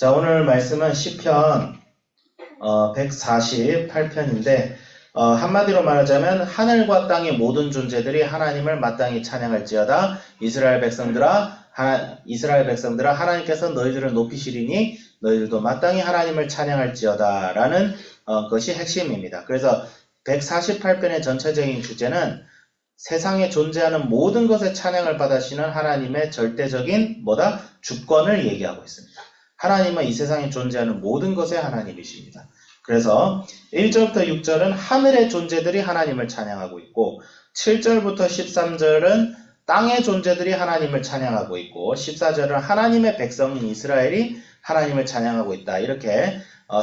자, 오늘 말씀은 시편 148편인데 한마디로 말하자면 하늘과 땅의 모든 존재들이 하나님을 마땅히 찬양할지어다. 이스라엘 백성들아 하나님께서 너희들을 높이시리니 너희들도 마땅히 하나님을 찬양할지어다 라는 것이 핵심입니다. 그래서 148편의 전체적인 주제는 세상에 존재하는 모든 것에 찬양을 받으시는 하나님의 절대적인 주권을 얘기하고 있습니다. 하나님은 이 세상에 존재하는 모든 것의 하나님이십니다. 그래서 1절부터 6절은 하늘의 존재들이 하나님을 찬양하고 있고 7절부터 13절은 땅의 존재들이 하나님을 찬양하고 있고 14절은 하나님의 백성인 이스라엘이 하나님을 찬양하고 있다. 이렇게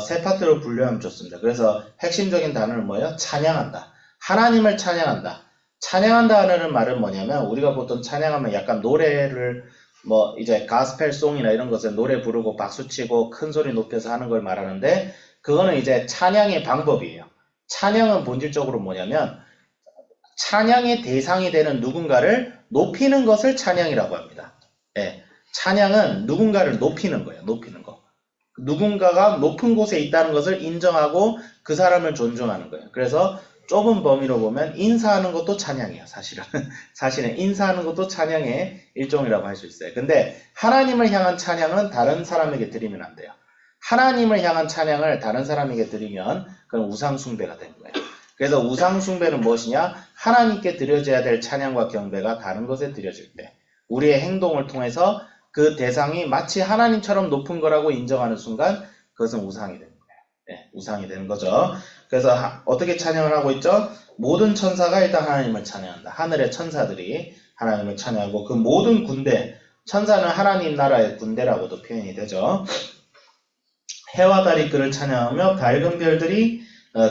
세 파트로 분류하면 좋습니다. 그래서 핵심적인 단어는 뭐예요? 찬양한다. 하나님을 찬양한다. 찬양한다 하는 말은 뭐냐면 우리가 보통 찬양하면 약간 노래를 이제 가스펠송이나 이런 것에 노래 부르고 박수치고 큰 소리 높여서 하는 걸 말하는데 그거는 이제 찬양의 방법이에요. 찬양은 본질적으로 뭐냐면 찬양의 대상이 되는 누군가를 높이는 것을 찬양이라고 합니다. 예, 찬양은 누군가를 높이는 거예요. 높이는 거. 누군가가 높은 곳에 있다는 것을 인정하고 그 사람을 존중하는 거예요. 그래서 좁은 범위로 보면 인사하는 것도 찬양이에요. 사실은 인사하는 것도 찬양의 일종이라고 할 수 있어요. 근데 하나님을 향한 찬양은 다른 사람에게 드리면 안 돼요. 하나님을 향한 찬양을 다른 사람에게 드리면 그건 우상숭배가 되는 거예요. 그래서 우상숭배는 무엇이냐? 하나님께 드려져야 될 찬양과 경배가 다른 것에 드려질 때 우리의 행동을 통해서 그 대상이 마치 하나님처럼 높은 거라고 인정하는 순간 그것은 우상이 되는 거예요. 네, 우상이 되는 거죠. 그래서 어떻게 찬양을 하고 있죠? 모든 천사가 일단 하나님을 찬양한다. 하늘의 천사들이 하나님을 찬양하고 그 모든 군대, 천사는 하나님 나라의 군대라고도 표현이 되죠. 해와 달이 그를 찬양하며 밝은 별들이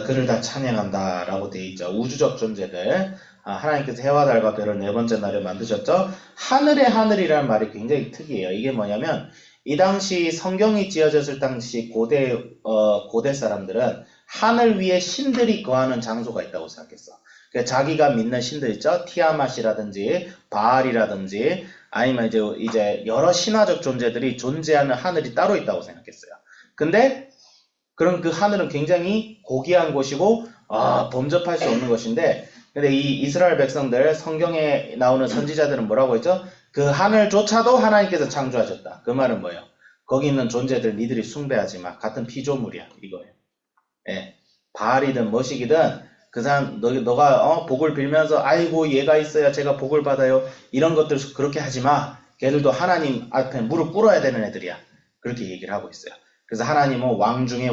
그를 다 찬양한다 라고 되어 있죠. 우주적 존재들. 하나님께서 해와 달과 별을 네 번째 날에 만드셨죠. 하늘의 하늘이라는 말이 굉장히 특이해요. 이게 뭐냐면 이 당시 성경이 지어졌을 당시 고대 사람들은 하늘 위에 신들이 거하는 장소가 있다고 생각했어. 그러니까 자기가 믿는 신들 있죠. 티아맛이라든지 바알이라든지 아니면 이제 여러 신화적 존재들이 존재하는 하늘이 따로 있다고 생각했어요. 근데 그럼 그 하늘은 굉장히 고귀한 곳이고 범접할 수 없는 것인데 근데 이 이스라엘 백성들 성경에 나오는 선지자들은 뭐라고 했죠? 그 하늘조차도 하나님께서 창조하셨다. 그 말은 뭐예요? 거기 있는 존재들 니들이 숭배하지 마. 같은 피조물이야. 이거예요. 예. 바알이든 뭐시기든 그 사람 너가 복을 빌면서 아이고 얘가 있어야 제가 복을 받아요. 이런 것들 그렇게 하지 마. 걔들도 하나님 앞에 무릎 꿇어야 되는 애들이야. 그렇게 얘기를 하고 있어요. 그래서 하나님은 왕 중에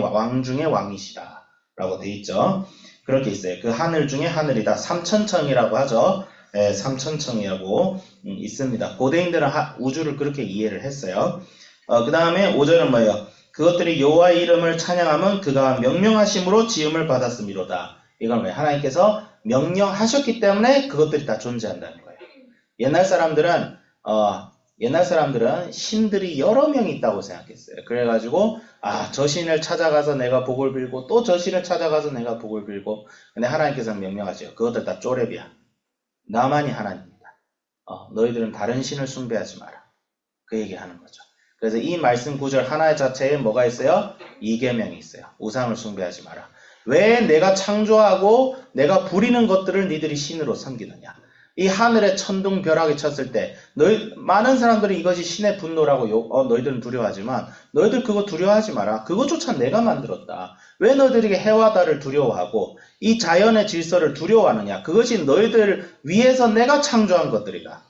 왕이시다. 라고 돼 있죠. 그렇게 있어요. 그 하늘 중에 하늘이다. 삼천청이라고 하죠. 예, 삼천청이라고 있습니다. 고대인들은 우주를 그렇게 이해를 했어요. 그 다음에 5절은 뭐예요? 그것들이 여호와의 이름을 찬양하면 그가 명령하심으로 지음을 받았음이로다. 이건 왜? 하나님께서 명령하셨기 때문에 그것들이 다 존재한다는 거예요. 옛날 사람들은 신들이 여러 명이 있다고 생각했어요. 그래가지고 저 신을 찾아가서 내가 복을 빌고 또 저 신을 찾아가서 내가 복을 빌고 근데 하나님께서 명령하죠. 그것들 다 쪼렙이야. 나만이 하나님입니다. 너희들은 다른 신을 숭배하지 마라. 그 얘기하는 거죠. 그래서 이 말씀 구절 하나 자체에 뭐가 있어요? 이계명이 있어요. 우상을 숭배하지 마라. 왜 내가 창조하고 내가 부리는 것들을 니들이 신으로 섬기느냐? 이 하늘에 천둥벼락이 쳤을 때 많은 사람들이 이것이 신의 분노라고 너희들은 두려워하지만 너희들 그거 두려워하지 마라. 그것조차 내가 만들었다. 왜 너희들에게 해와 달을 두려워하고 이 자연의 질서를 두려워하느냐? 그것이 너희들 위해서 내가 창조한 것들이다.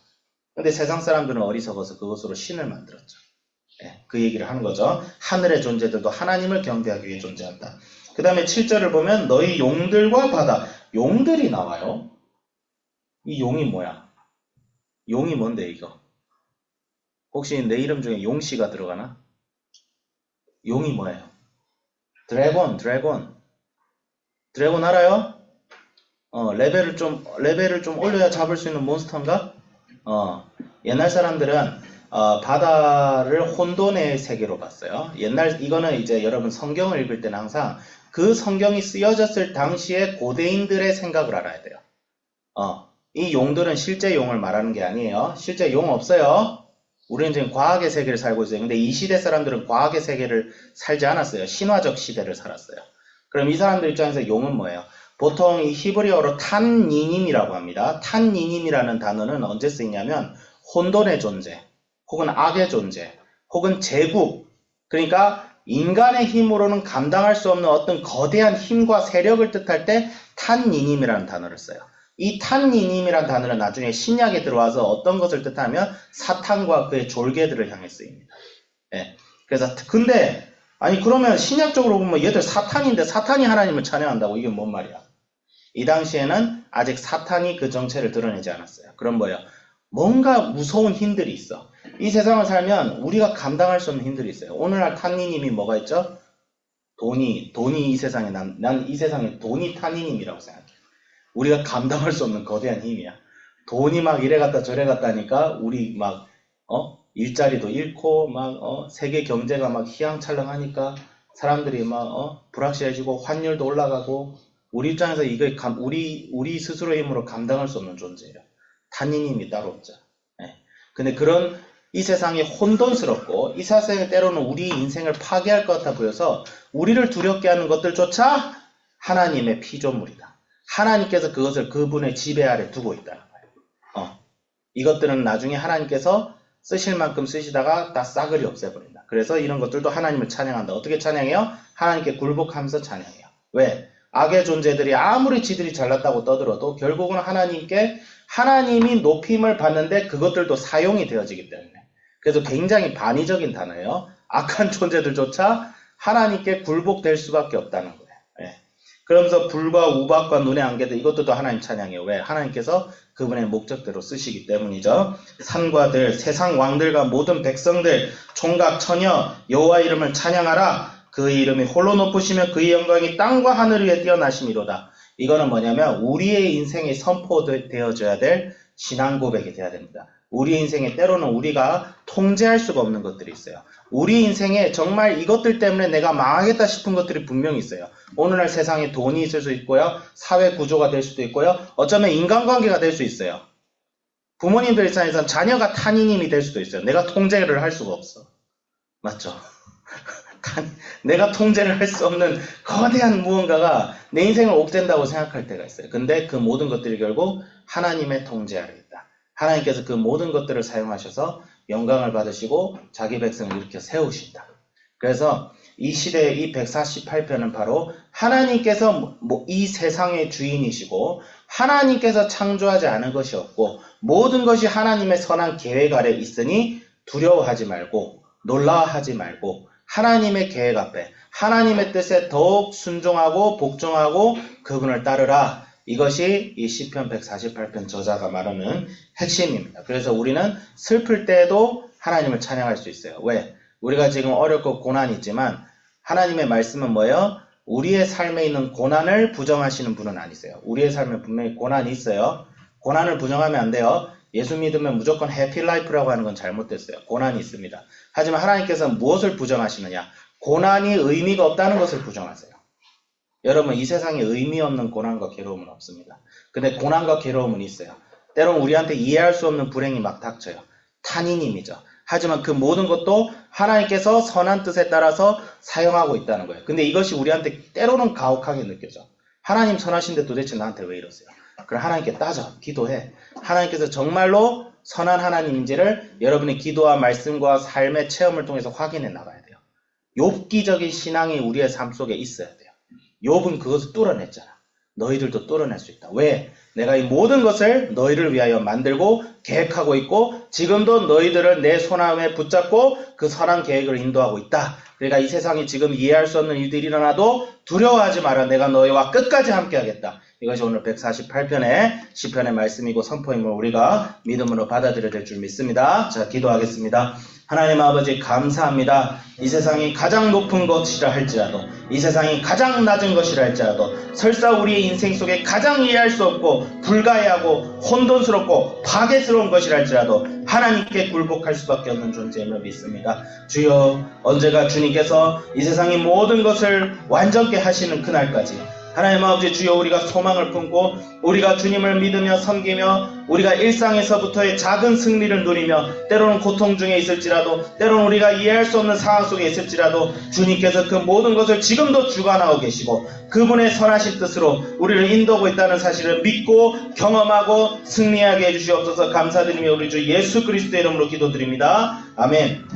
근데 세상 사람들은 어리석어서 그것으로 신을 만들었죠. 네, 그 얘기를 하는 거죠. 하늘의 존재들도 하나님을 경배하기 위해 존재한다. 그 다음에 7절을 보면 너희 용들과 바다. 용들이 나와요. 이 용이 뭐야? 용이 뭔데 이거? 혹시 내 이름 중에 용씨가 들어가나? 용이 뭐예요? 드래곤 알아요? 레벨을 좀 올려야 잡을 수 있는 몬스터인가? 옛날 사람들은 바다를 혼돈의 세계로 봤어요. 이거는 이제 여러분 성경을 읽을 때는 항상 그 성경이 쓰여졌을 당시에 고대인들의 생각을 알아야 돼요. 이 용들은 실제 용을 말하는 게 아니에요. 실제 용 없어요. 우리는 지금 과학의 세계를 살고 있어요. 근데 이 시대 사람들은 과학의 세계를 살지 않았어요. 신화적 시대를 살았어요. 그럼 이 사람들 입장에서 용은 뭐예요? 보통 이 히브리어로 탄니님이라고 합니다. 탄니님이라는 단어는 언제 쓰이냐면 혼돈의 존재, 혹은 악의 존재, 혹은 제국, 그러니까 인간의 힘으로는 감당할 수 없는 어떤 거대한 힘과 세력을 뜻할 때 탄니님이라는 단어를 써요. 이 탄니님이라는 단어는 나중에 신약에 들어와서 어떤 것을 뜻하면 사탄과 그의 졸개들을 향해 쓰입니다. 예. 그래서 근데 아니 그러면 신약적으로 보면 얘들 사탄인데 사탄이 하나님을 찬양한다고 이게 뭔 말이야? 이 당시에는 아직 사탄이 그 정체를 드러내지 않았어요. 그럼 뭐예요? 뭔가 무서운 힘들이 있어. 이 세상을 살면 우리가 감당할 수 없는 힘들이 있어요. 오늘날 탄니님이 뭐가 있죠? 돈이 이 세상에 난 이 세상에 돈이 탄니님이라고 생각해. 우리가 감당할 수 없는 거대한 힘이야. 돈이 막 이래 갔다 저래 갔다 하니까 우리 막 일자리도 잃고 막 세계 경제가 막 희양찬란하니까 사람들이 막 불확실해지고 환율도 올라가고 우리 입장에서 이게 우리 스스로의 힘으로 감당할 수 없는 존재예요. 탄니님이 따로 없죠. 네. 근데 그런 이 세상이 혼돈스럽고 이 세상에 때로는 우리 인생을 파괴할 것 같아 보여서 우리를 두렵게 하는 것들조차 하나님의 피조물이다. 하나님께서 그것을 그분의 지배 아래 두고 있다는 거예요. 이것들은 나중에 하나님께서 쓰실 만큼 쓰시다가 다 싸그리 없애버린다. 그래서 이런 것들도 하나님을 찬양한다. 어떻게 찬양해요? 하나님께 굴복하면서 찬양해요. 왜? 악의 존재들이 아무리 지들이 잘났다고 떠들어도 결국은 하나님이 높임을 받는데 그것들도 사용이 되어지기 때문에. 그래서 굉장히 반의적인 단어예요. 악한 존재들조차 하나님께 굴복될 수밖에 없다는 거예요. 예. 그러면서 불과 우박과 눈의 안개들 이것들도 하나님 찬양해요. 왜? 하나님께서 그분의 목적대로 쓰시기 때문이죠. 산과 들, 세상 왕들과 모든 백성들, 총각, 처녀, 여호와 이름을 찬양하라. 그의 이름이 홀로 높으시며 그의 영광이 땅과 하늘 위에 뛰어나심이로다. 이거는 뭐냐면 우리의 인생에 선포되어져야 될 신앙 고백이 돼야 됩니다. 우리 인생에 때로는 우리가 통제할 수가 없는 것들이 있어요. 우리 인생에 정말 이것들 때문에 내가 망하겠다 싶은 것들이 분명히 있어요. 오늘날 세상에 돈이 있을 수 있고요. 사회 구조가 될 수도 있고요. 어쩌면 인간관계가 될 수 있어요. 부모님들 입장에서는 자녀가 탄이님이 될 수도 있어요. 내가 통제를 할 수가 없어. 맞죠? 내가 통제를 할 수 없는 거대한 무언가가 내 인생을 옥죄다고 생각할 때가 있어요. 근데 그 모든 것들이 결국 하나님의 통제 아래 있다. 하나님께서 그 모든 것들을 사용하셔서 영광을 받으시고 자기 백성을 일으켜 세우신다. 그래서 이 시대의 이 148편은 바로 하나님께서 이 세상의 주인이시고 하나님께서 창조하지 않은 것이 없고 모든 것이 하나님의 선한 계획 아래 있으니 두려워하지 말고 놀라워하지 말고 하나님의 계획 앞에 하나님의 뜻에 더욱 순종하고 복종하고 그분을 따르라. 이것이 이 시편 148편 저자가 말하는 핵심입니다. 그래서 우리는 슬플 때에도 하나님을 찬양할 수 있어요. 왜? 우리가 지금 어렵고 고난이 있지만 하나님의 말씀은 뭐예요? 우리의 삶에 있는 고난을 부정하시는 분은 아니세요. 우리의 삶에 분명히 고난이 있어요. 고난을 부정하면 안 돼요. 예수 믿으면 무조건 해피라이프라고 하는 건 잘못됐어요. 고난이 있습니다. 하지만 하나님께서 무엇을 부정하시느냐? 고난이 의미가 없다는 것을 부정하세요. 여러분, 이 세상에 의미 없는 고난과 괴로움은 없습니다. 근데 고난과 괴로움은 있어요. 때론 우리한테 이해할 수 없는 불행이 막 닥쳐요. 탄이님이죠. 하지만 그 모든 것도 하나님께서 선한 뜻에 따라서 사용하고 있다는 거예요. 근데 이것이 우리한테 때로는 가혹하게 느껴져. 하나님 선하신데 도대체 나한테 왜 이러세요? 그럼 하나님께 따져, 기도해. 하나님께서 정말로 선한 하나님인지를 여러분의 기도와 말씀과 삶의 체험을 통해서 확인해 나가야 돼요. 욥기적인 신앙이 우리의 삶 속에 있어야 돼요. 욥은 그것을 뚫어냈잖아. 너희들도 뚫어낼 수 있다. 왜? 내가 이 모든 것을 너희를 위하여 만들고 계획하고 있고 지금도 너희들을 내 손안에 붙잡고 그 선한 계획을 인도하고 있다. 그러니까 이 세상이 지금 이해할 수 없는 일들이 일어나도 두려워하지 마라. 내가 너희와 끝까지 함께 하겠다. 이것이 오늘 148편의 시편의 말씀이고 선포임을 우리가 믿음으로 받아들여야 될 줄 믿습니다. 자, 기도하겠습니다. 하나님 아버지 감사합니다. 이 세상이 가장 높은 것이라 할지라도 이 세상이 가장 낮은 것이라 할지라도 설사 우리의 인생 속에 가장 이해할 수 없고 불가해하고 혼돈스럽고 파괴스러운 것이라 할지라도 하나님께 굴복할 수밖에 없는 존재임을 믿습니다. 주여 언제가 주님께서 이 세상의 모든 것을 완전케 하시는 그날까지 하나님 아버지 주여 우리가 소망을 품고 우리가 주님을 믿으며 섬기며 우리가 일상에서부터의 작은 승리를 누리며 때로는 고통 중에 있을지라도 때로는 우리가 이해할 수 없는 상황 속에 있을지라도 주님께서 그 모든 것을 지금도 주관하고 계시고 그분의 선하신 뜻으로 우리를 인도하고 있다는 사실을 믿고 경험하고 승리하게 해주시옵소서. 감사드리며 우리 주 예수 그리스도의 이름으로 기도드립니다. 아멘.